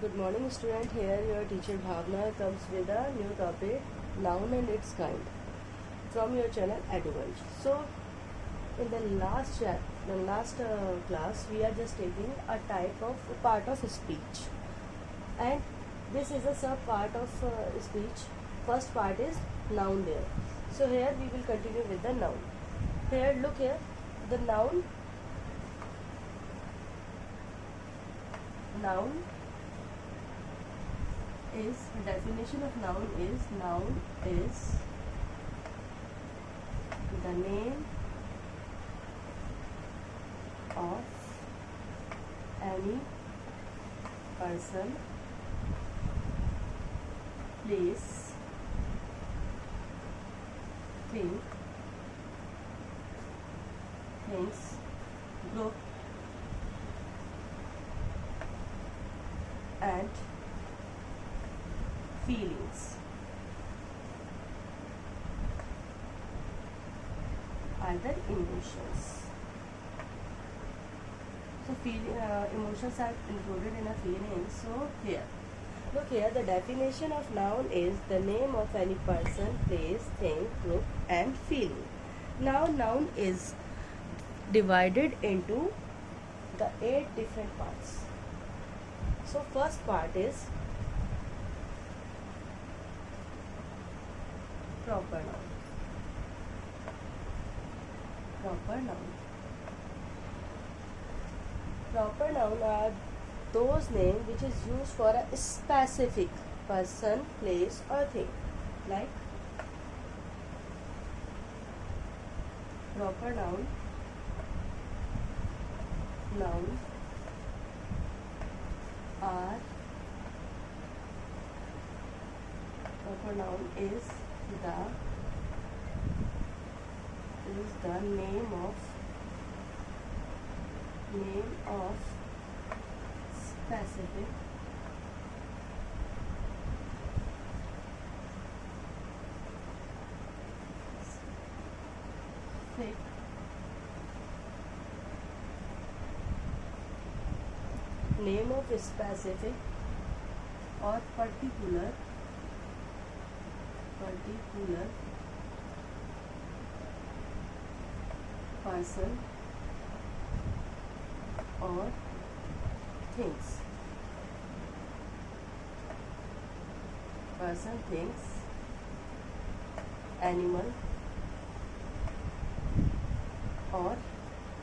Good morning, student. Here your teacher Bhavna comes with a new topic, noun and its kind, from your channel Eduvance. So, in the last class, we are just taking a type of part of speech, and this is a sub part of speech. First part is noun there. So here we will continue with the noun. Here, look here, the noun is, definition of noun is the name of any person, place, thing, things, group, and feelings, either emotions. So emotions are included in a feeling. So here, look here, the definition of noun is the name of any person, place, thing, group, and feeling. Now noun is divided into the 8 different parts. So first part is proper noun. Proper noun. Proper noun are those names which is used for a specific person, place, or thing. Like proper noun, noun are, proper noun is the name of specific name of specific or particular person or things. Person, things, animal, or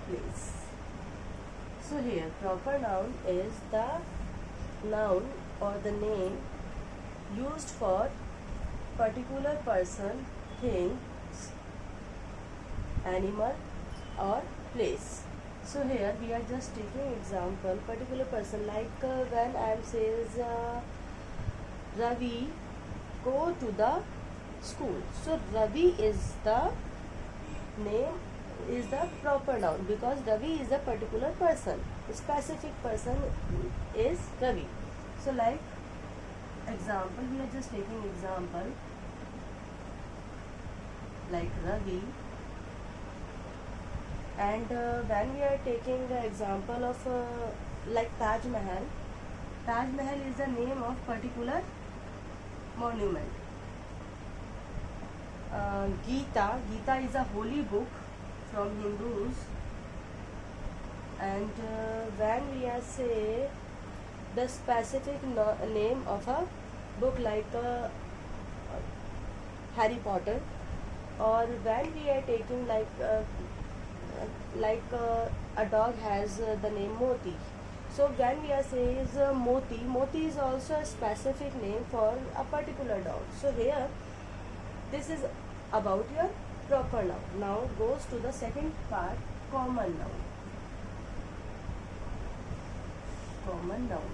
place. So here, proper noun is the noun or the name used for particular person, thing, animal, or place. So here we are just taking example, particular person, like when I am says Ravi go to the school. So Ravi is the name, is the proper noun, because Ravi is a particular person. A specific person is Ravi. So like example, we are just taking example like Ravi, and when we are taking the example of like Taj Mahal. Taj Mahal is the name of particular monument. Gita is a holy book from Hindus, and when we are say the specific name of a book like Harry Potter, or when we are taking like a dog has the name Moti. So when we are saying Moti is also a specific name for a particular dog. So here this is about your proper noun. Now goes to the second part, common noun. Common noun.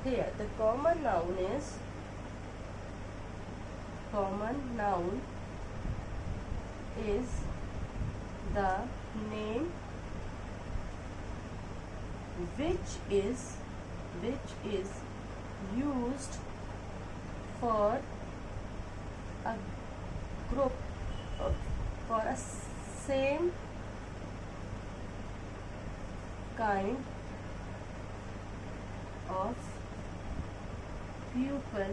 Here the common noun is the name which is used for a group for a same kind of pupil,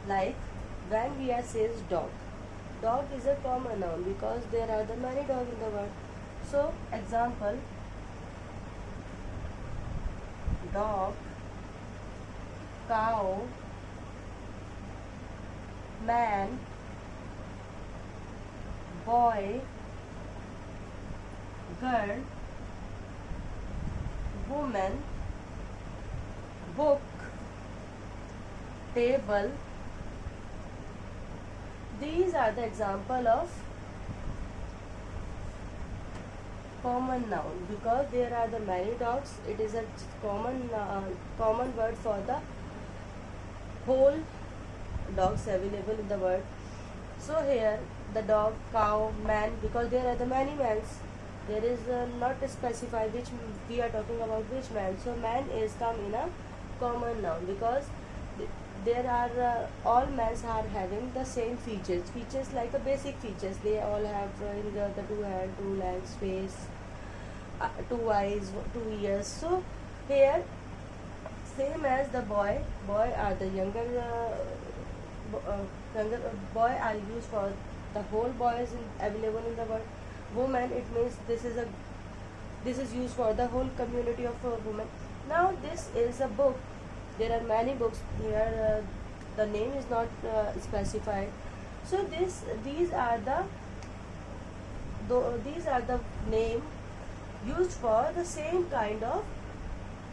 like when we are says dog. Dog is a common noun because there are the many dogs in the world. So example, dog, cow, man, boy, girl, woman, book, table. These are the example of common noun because there are the many dogs. It is a common word for the whole dogs available in the world. So here the dog, cow, man, because there are the many mans. There is not specified which we are talking about which man. So man is come in a common noun because there are all mans are having the same features like a basic features. They all have in the two hand, two legs, face, two eyes, 2 ears. So here same as the boy are the younger boy are used for the whole boys available in the world. Woman, it means this is used for the whole community of women. Now this is a book. There are many books here. The name is not specified. So these are the name used for the same kind of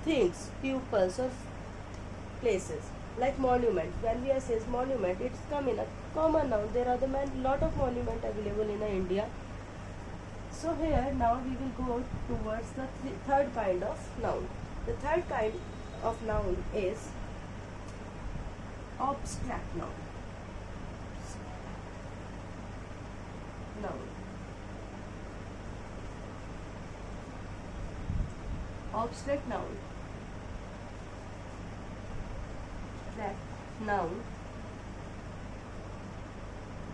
things, pupils or places. Like monument. When we are says monument, it's come in a common noun. There are the lot of monument available in India. So here now we will go towards the third kind of noun. The third kind of noun is abstract noun. Abstract noun. Abstract noun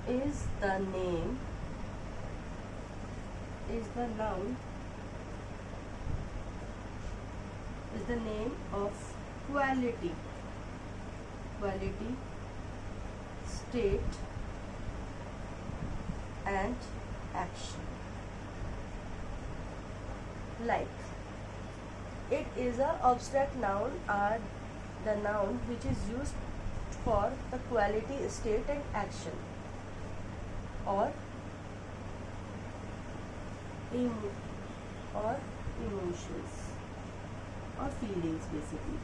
is the name of quality, state and action. Like it is a abstract noun or the noun which is used for the quality, state and action or emotions or feelings basically.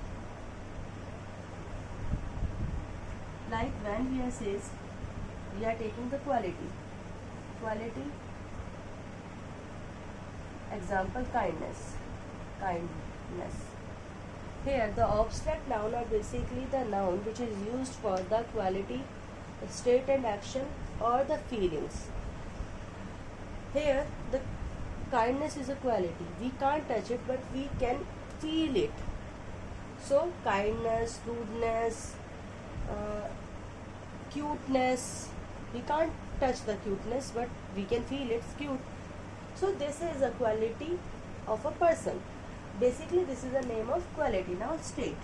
Like when we are says we are taking the quality, example kindness. Here the abstract noun are basically the noun which is used for the quality, state and action or the feelings. Here the kindness is a quality. We can't touch it but we can feel it. So kindness, rudeness, cuteness, we can't touch the cuteness but we can feel it's cute. So this is a quality of a person. Basically this is the name of quality. Now state.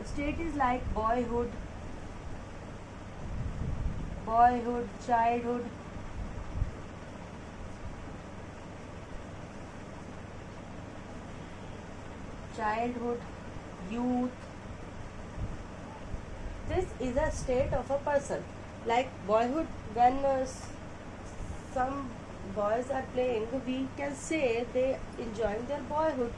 State is like boyhood, childhood, youth. This is a state of a person. Like boyhood, when some boys are playing, we can say they enjoying their boyhood,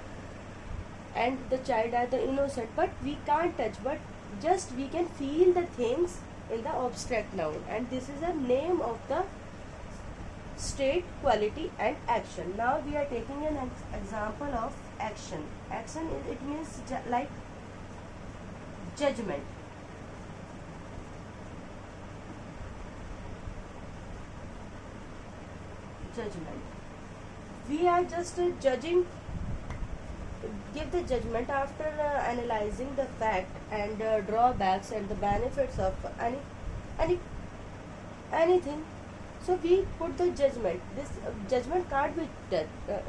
and the child are the innocent, but we can't touch, but just we can feel the things in the abstract noun, and this is a name of the state, quality and action. Now we are taking an example of action. Action it means like judgment. We are just judging, give the judgment after analyzing the fact and drawbacks and the benefits of anything. So we put the judgment. This judgment can't be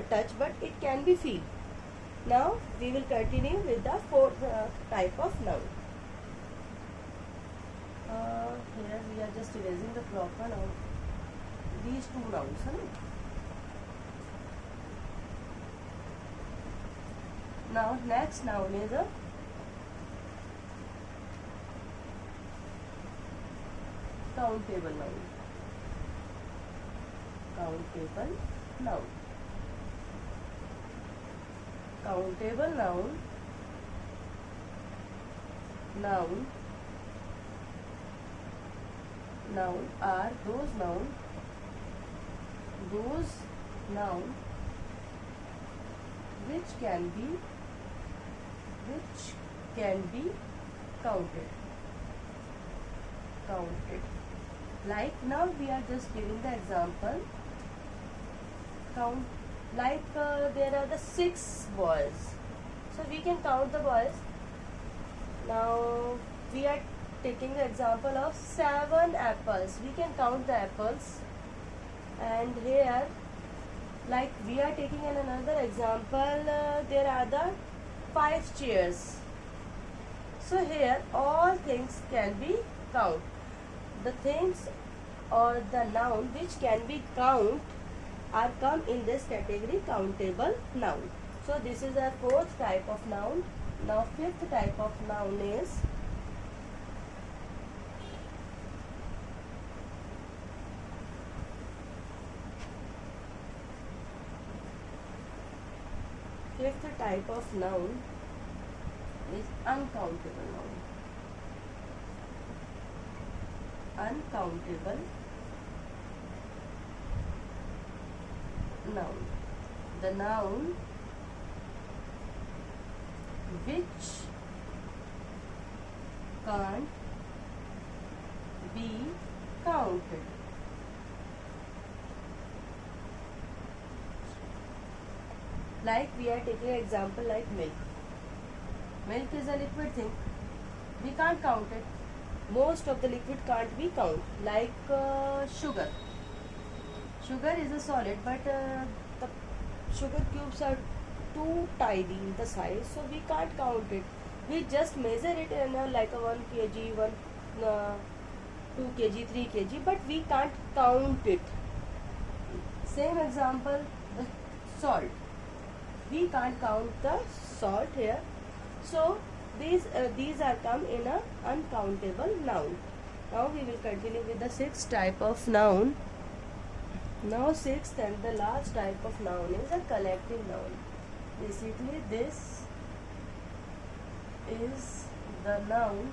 touched, but it can be feel. Now we will continue with the fourth type of noun. Here we are just erasing the proper noun. These two nouns, right? Now next noun is a countable noun. Countable noun. Countable noun. Noun are those noun which can be counted. Like now we are just giving the example. Count, like there are the 6 boys, so we can count the boys. Now we are taking the example of 7 apples. We can count the apples. And here, like we are taking another example, there are the 5 chairs. So here all things can be count. The things or the noun which can be count are come in this category, countable noun. So this is a fourth type of noun. Now fifth type of noun is uncountable noun. Uncountable noun. The noun which can't be counted. Like we are taking an example like milk. Milk is a liquid thing. We can't count it. Most of the liquid can't be counted. Like sugar. Sugar is a solid, but the sugar cubes are too tiny in the size, so we can't count it. We just measure it in like a 1 kg, 2 kg, 3 kg, but we can't count it. Same example, the salt. We can't count the salt here. So these are come in a uncountable noun. Now we will continue with the sixth type of noun. Now sixth and the last type of noun is a collective noun. Basically this is the noun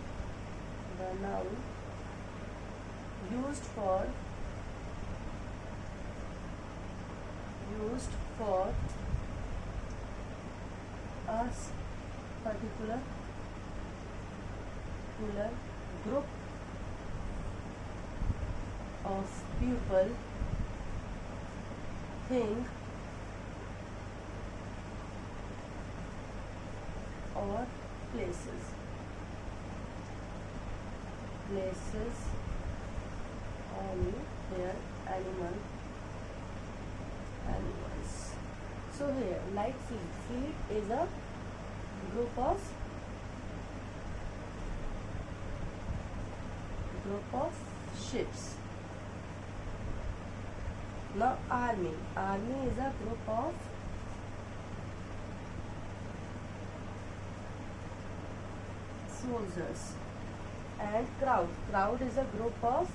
used for a particular group of people, thing or places only here animals. So here like fleet is a group of ships. Now army is a group of soldiers. And crowd is a group of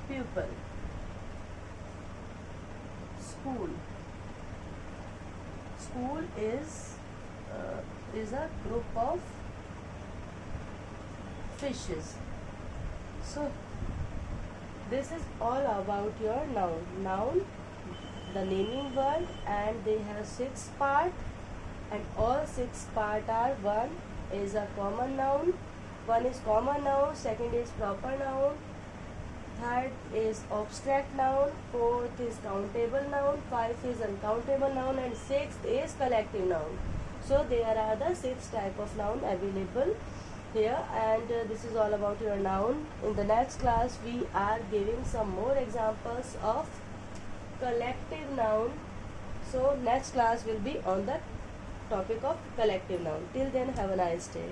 people. School is a group of fishes. So this is all about your noun, the naming word, and they have 6 parts, and all 6 parts are: one is a common noun, one is common noun, second is proper noun, third is abstract noun, fourth is countable noun, fifth is uncountable noun, and sixth is collective noun. So there are the 6 type of noun available here, and this is all about your noun. In the next class we are giving some more examples of collective noun. So next class will be on the topic of collective noun. Till then, have a nice day.